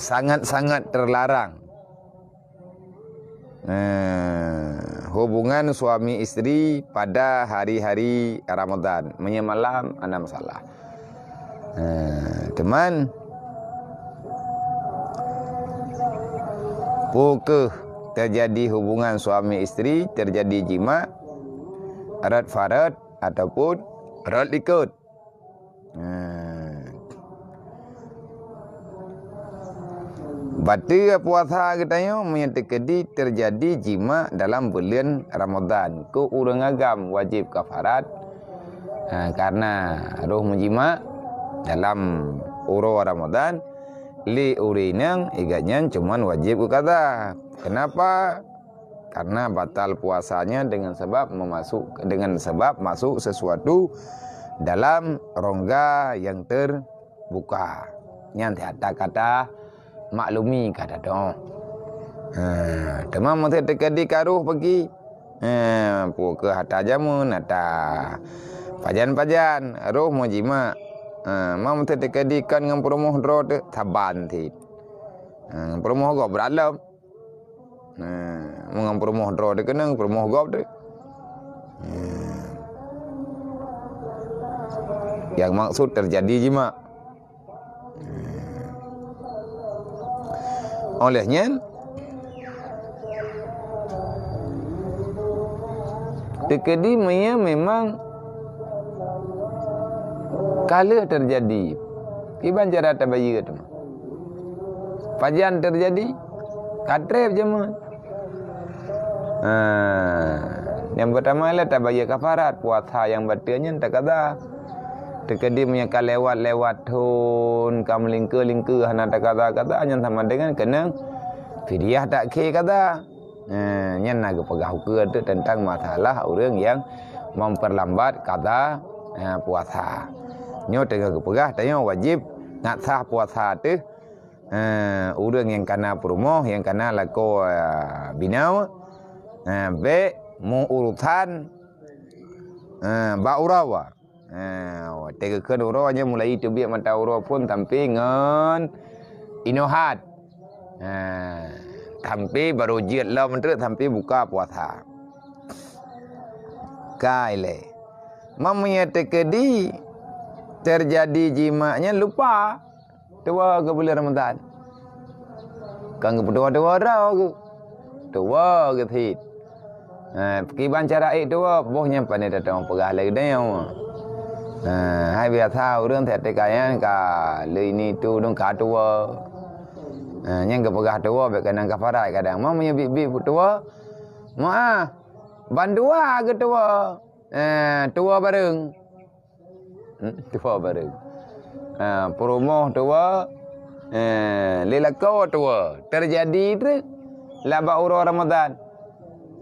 sangat-sangat terlarang. Hubungan suami istri pada hari-hari Ramadan, menyemalam ada masalah. Teman, pukul terjadi hubungan suami istri, terjadi jima, rad farad ataupun rad likut. Batal puasa katanya menyatakan terjadi jima dalam bulan Ramadan. Ku urang agam wajib kafarat karena roh menjima dalam uro Ramadan. Li urinang igatnya cuman wajib kata. Kenapa? Karena batal puasanya dengan sebab masuk sesuatu dalam rongga yang terbuka. Yang ada kata maklumi kata dong. Teman mau terkedi karuh pergi. Ke hata jamun hata pajan-pajan roh mau jima. Mau terkedi kan dengan perumoh dro tu taban ti. Perumoh gop beralam. Mengang perumoh dro tu kenang perumoh gop tu. Yang maksud terjadi jima. Olehnya tekedi memang kala terjadi iban cara tabayi tu pajan terjadi katrep je mah. Yang pertama ialah tabayi kafarat, puasa yang batalnya tak kata tekedi punya lewat hun kam lingke hana tak kata hanya sama dengan kena fidyah tak ke kata. Nyen nak pegah hukum tu tentang masalah orang yang memperlambat kata puasa. Nyo tengah pegah tanya wajib nak sah puasa tu orang yang kena perumoh, yang kena lako binau be mu urutan ba urawa. Tega kan uranya mulai itu biar mata ura pun tampi ngan inohat. Tampi baru jiat lah menteri tampi buka puasa. Kaile. Mamanya tekedi terjadi jimaknya lupa. Tua ke bulan Ramadan. Kan ke tua rau ke. Tua ke thit. Kiban cara itu bohnya pandai datang pegah lagi dah. Hai biasa orang tertekaya ka ini tu dong katua. Yang kepegah tua berkenaan kafarat kadang mau punya bibi tua. Mau bandua ke tua. Tua bareng. Tua bareng. Perumoh tua. Lelakau tua. Terjadi itu laba uro Ramadan.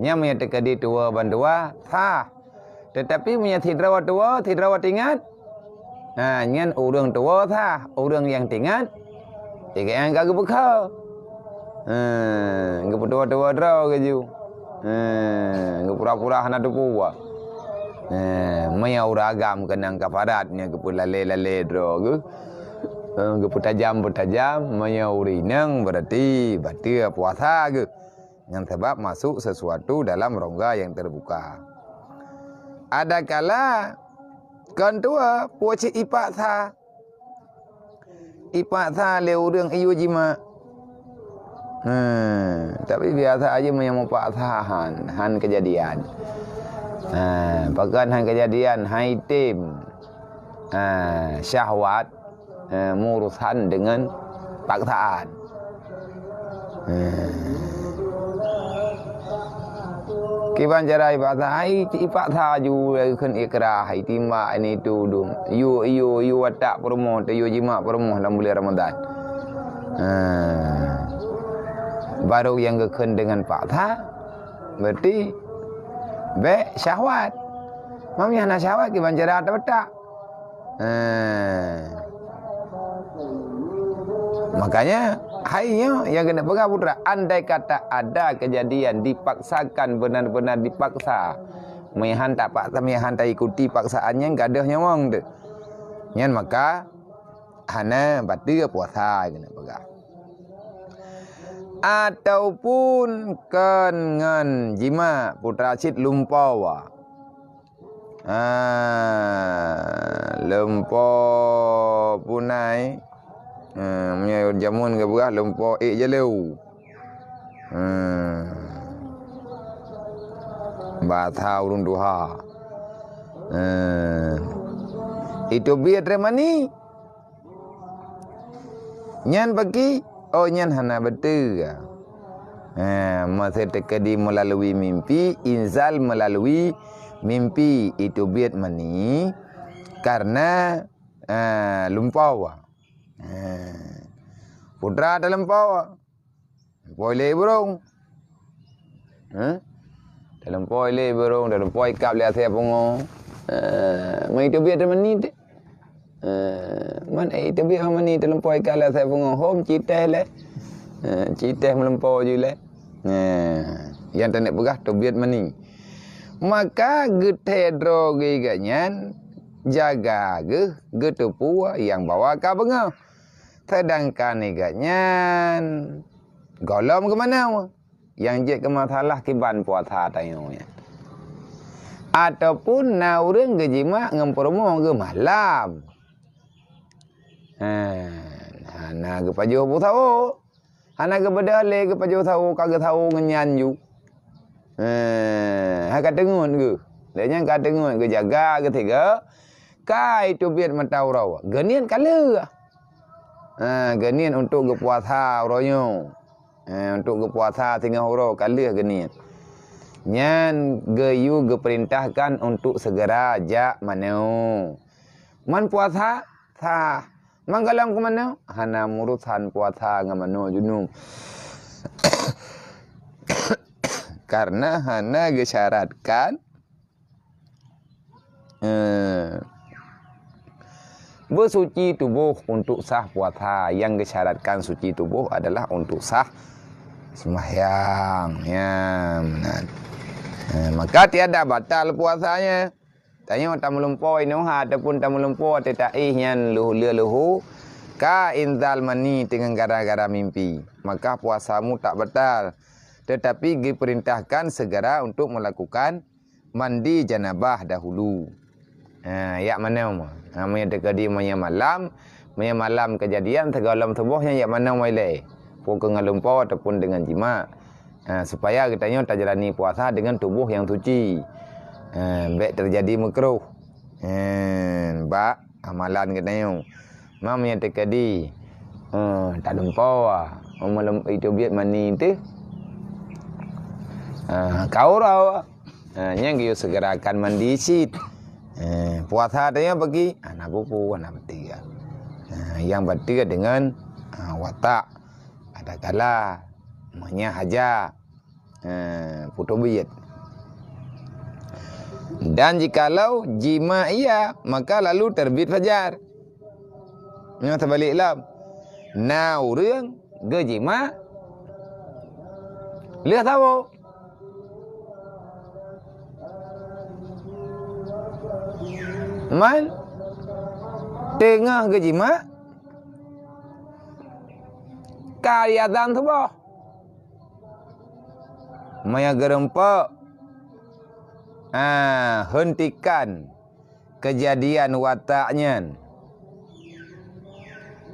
Nya punya tekadi tua bandua sah. Tetapi punya tidrawat tua, tidrawat ingat. Nyan orang tua sah, orang yang tinggal. Jika yang kagak bekal. Ngapa tua-tua draw ke ju. Ngapa pura-pura hana tu puwa. Maya uragam kenang kafaratnya ke lale draw ke. Ngapa tajam, maya urinang berarti batal puasa ke. Yang sebab masuk sesuatu dalam rongga yang terbuka. Ada kala kan tua pucik ipak sa. Ipak sa le urang iu jima. Tapi biasa aja yang pak sa han kejadian. Pakan han kejadian hai tim. Syahwat murusan dengan paksaan. Kiban cara ibadah hai ipak saju kan ikrah hai timba ini tu dum you watak promo te you jima promo dalam bulan Ramadan. Baru yang keken dengan paksa berarti be syahwat. Mami hana syahwat kiban cara ada betak. Makanya hainya yang kena pegang putra, andai kata ada kejadian dipaksakan, benar-benar dipaksa, meyahan tak paksa, meyahan tak ikuti paksaannya, gadahnya wong tu. Nyan maka hana batal puasa kena pegang. ataupun dengan jima putra cit lumpawa. Lempo punai punya jamun ke berah lempo je leu. Batau rung duha. Itu biar remani. Nyan bagi nyan hana betul. Masa terjadi melalui mimpi, inzal melalui mimpi itu biar mani karena lumpawa. Putra dalam pawa. Boleh burung. Dalam boleh burung, dalam poi kap lihat saya pungo. Mai itu biar mani. Man itu biar mani dalam poi kap lihat saya pungo. Hom citeh le. Citeh melampau je le. Yang tak nak pegah tu biar mani. Maka getedro giganyan jaga getupu yang bawa ka bengau. Sedangkan iganyan golom ke mana? Yang je ke masalah kiban puasa tayunya. Ataupun naureng ke jima ngempromo ke malam. Hana ke pajo pusau. Hana ke bedale ke pajo tahu kagak tahu ngenyan ju. Hak dengun ke. Lenya ka dengun ke jaga ke tiga. Kai tu biar mentau raw. Genian kala. Genian untuk ke puasa royo. Untuk ke puasa tinggal horo kala genian. Nyan geyu geperintahkan untuk segera jak manau. Man puasa tha. Manggalang ke mana? Hana murusan puasa ngamano junum. Karena hana gesyaratkan bersuci tubuh untuk sah puasa. Yang gesyaratkan suci tubuh adalah untuk sah sembahyang. Ya, benar. Maka tiada batal puasanya. Tanya tamu lumpoi nuha ataupun tamu lumpoi tetai yang lehu ka inzal mani dengan gara-gara mimpi. Maka puasamu tak batal. Tetapi diperintahkan segera untuk melakukan mandi janabah dahulu. Ya mana mah? Namanya terjadi malam kejadian tergalam tubuhnya ya mana mulai. Pukul dengan lumpau ataupun dengan jima. Supaya katanya tak jalani puasa dengan tubuh yang suci. Baik terjadi makruh. Amalan katanya. Mam yang terjadi tak lumpau malam itu biar mani itu. Kau raw. Yang dia segerakan mandi sit. Puasa dia bagi anak pupu anak bertiga. Yang bertiga dengan watak. Ada kala mahnya haja putu biyat. Dan jikalau jima iya, maka lalu terbit fajar. Ini terbalik lam. Nah, urang ge jima lihat tahu. Man tengah ke jima kaliatan tu boh. Maya gerempa hentikan kejadian wataknya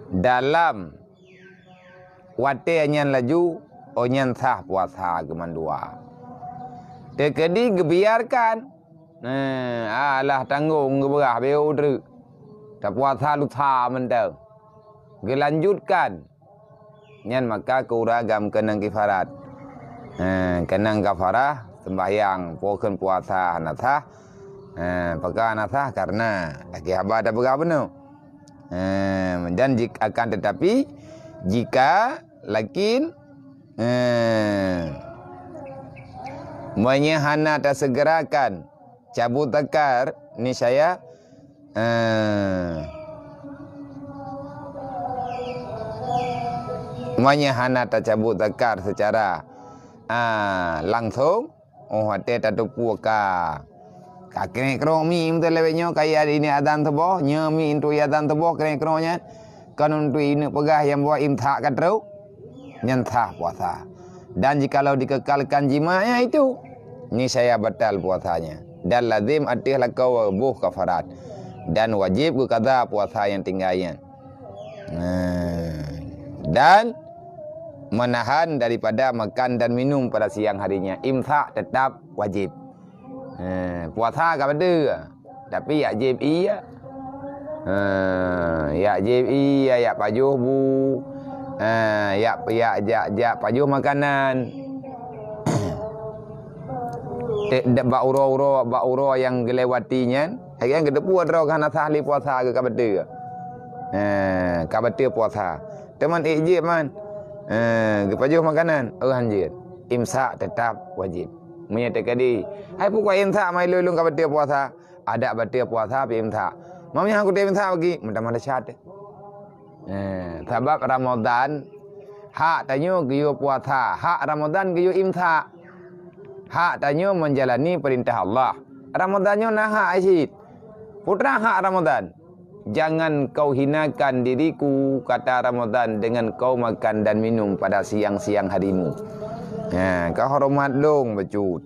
dalam watenya laju onyan sah puasa gemandua. Tekedi gebiarkan alah tanggung geberah beu dru. Tak puasa lusa mendang. Gelanjutkan nyan maka kuragam kenang kifarat. Kenang kafarah sembahyang pokon puasa nasah. Pakai nasah karena lagi haba ada berapa benar. Dan jika akan tetapi jika lakin menyehana tak segerakan cabut takar ni saya menyehana tak cabut takar secara langsung hati tak tupu ka kakek krong mi mte lewetnya kayak ini adan tebo nyami itu adan tebo keren krongnya kan untuk ini pegah yang buat imtak katru nyentah puasa. Dan jikalau dikekalkan jima'nya itu, ini saya batal puasanya. Dan lazim atihlah kau buh kafarat. Dan wajib ku qada puasa yang tinggalnya. Dan menahan daripada makan dan minum pada siang harinya. Imsak tetap wajib. Puasa ka benda. Tapi ya wajib iya. Ya wajib iya, ya pajuh bu. Ya pajuh makanan. Ba'uro yang gelewatinya. Yang kedepu ada kan asali puasa ke kabete. Kabete puasa. Teman ijib man. Kepajuh makanan. Anjir. Imsak tetap wajib. Menyatakan di. Hai pukul imsak mai lulung kabete puasa. Ada bete puasa pi imsak. Mami aku dia imsak lagi. Mudah-mudahan syad. Sebab Ramadan hak tanya giyo puasa. Hak Ramadan giyo imsak. Hak tanya menjalani perintah Allah. Ramadannya nah hak asyid. Putra hak Ramadan. Jangan kau hinakan diriku, kata Ramadan, dengan kau makan dan minum pada siang-siang harimu. Kau hormat long becut.